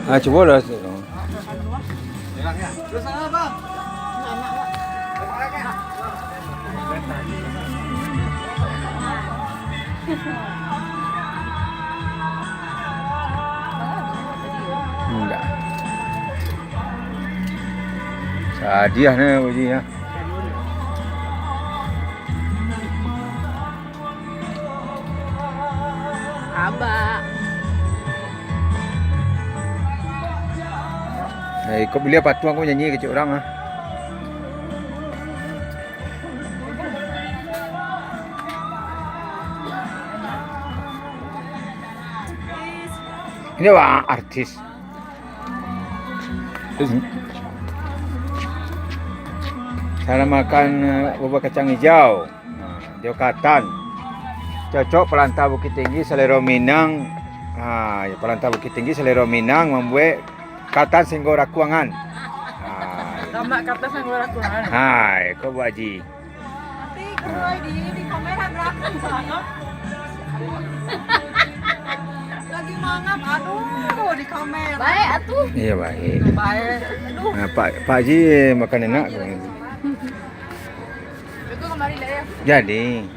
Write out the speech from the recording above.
Coba lah. Terus sana bang. Enggak. Sadiah ni Haji ya. Abah. Kau beli apa tu aku nyanyi kecil orang ah. Ini wah artis. Cara makan bubur kacang hijau. Dia katan. Cocok pelantau Bukit Tinggi, selera Minang. Ya, pelantau Bukit Tinggi, selera Minang membuat katan singgora kuangan. Sama kata sanggora kuangan. Hai, kau buat Haji. Nanti kalau di kamera belakang banget. Lagi mangap, aduh di kamera. Baik atuh. Iya baik. Baik. Aduh. Nah, Pak Haji makan enak. Itu kemarin lah ya. Jadi.